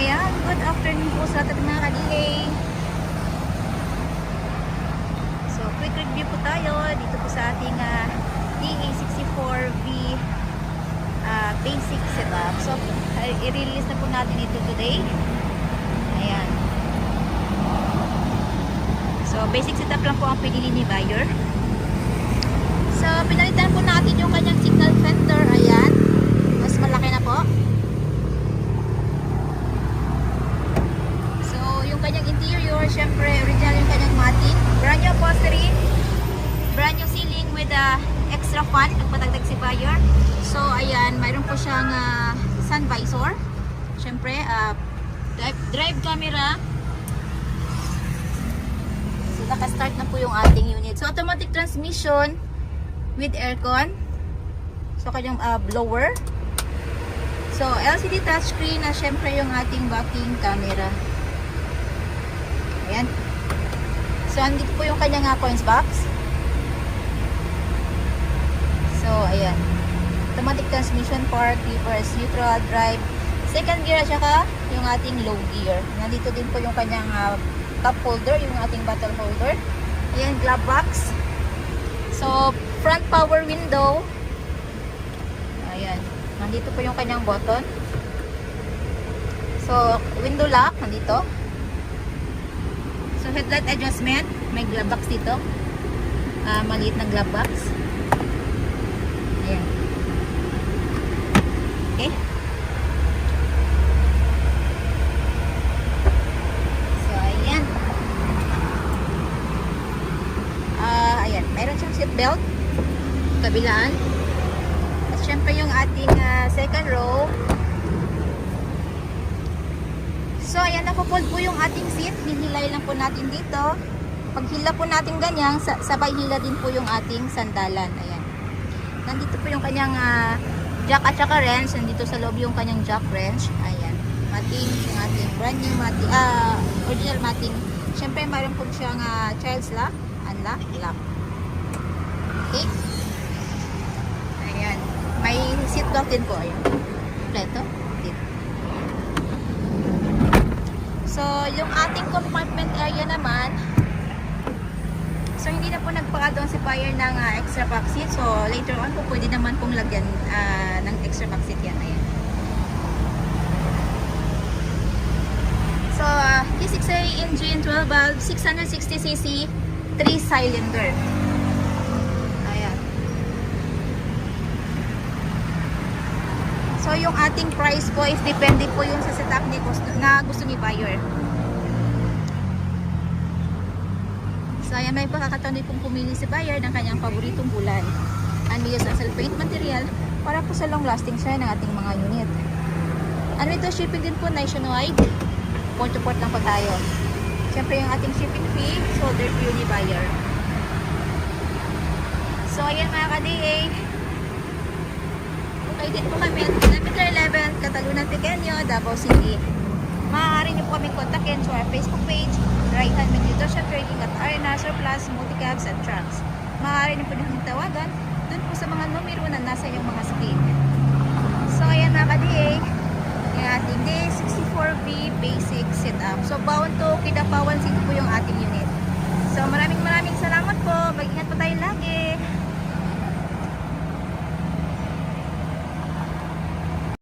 Ayan, good afternoon po sa ating mga ka-DA. So, quick review po tayo dito po sa ating DA64V basic setup. So, i-release na po natin ito today. Ayan. So, basic setup lang po ang pinili ni buyer. So, pinalitan po natin yung kanyang signal fender. Ayan. Mas malaki na po. So, yung kanyang interior, syempre, original yung kanyang matting. Brand new upholstery. Brand new ceiling with extra fan. Nagpatagdag si buyer. So, ayan, mayroon po siyang sun visor. Syempre, drive camera. So, naka-start na po yung ating unit. So, automatic transmission with aircon. So, kanyang blower. So, LCD touchscreen na syempre yung ating backing camera. Ayan. So, andito po yung kanyang coins box. So, ayan. Automatic transmission, park, reverse, neutral, drive, second gear at saka yung ating low gear. Nandito din po yung kanyang cup holder, yung ating bottle holder. Ayan, glove box. So, front power window. Ayan. Nandito po yung kanyang button. So, window lock, nandito. So, headlight adjustment. May glove box dito. Maliit na glove box. Ayan. Okay. So, ayan. Ayan. Mayroon siyang seat belt. Kabilaan. At syempre yung ating second row. So, ayan. Nakupold po yung ating seat. Hinilay lang po natin dito. Pag hila po natin ganyan, sabay hila din po yung ating sandalan. Ayan. Nandito po yung kanyang jack at saka wrench. Nandito sa loob yung kanyang jack wrench. Ayan. Matting, yung ating brand new matting, original matting. Siyempre, mayroon po siyang child's lock, unlock, lock. Okay. Ayan. May seat belt din po. Ayan. Kompleto. So, yung ating compartment area naman, so, hindi na po nagpaka-down si buyer ng extra back seat. So, later on po, pwede naman pong lagyan ng extra back seat yan. Ayan. So, D6A engine, 12 valve, 660cc, 3 cylinder. Ayan. So, yung ating price po is depende po yung sa setup na gusto ni buyer. So, ayan, may pagkakataon din pong pumili si buyer ng kanyang paboritong kulay. And we use as paint material para po sa long lasting siya ng ating mga unit. And ito, shipping din po nationwide. Port to port lang po tayo. Siyempre yung ating shipping fee, shoulder fee ni buyer. So, ayan mga ka-DA. Okay din po kami. Kilometer 11, Catalunan Pequeño, Davao City. Maaari niyo po kami kontakin sa our Facebook page, Right Hand Nutrition Trading at RNR Surplus, Multicabs and Trucks. Maaari niyo po nang tawagan dun po sa mga numero na nasa yung mga screen. So, ayan mga ka-DA, yung ating DA64V basic setup. So, bound to Kidapawan City po yung ating unit. So, maraming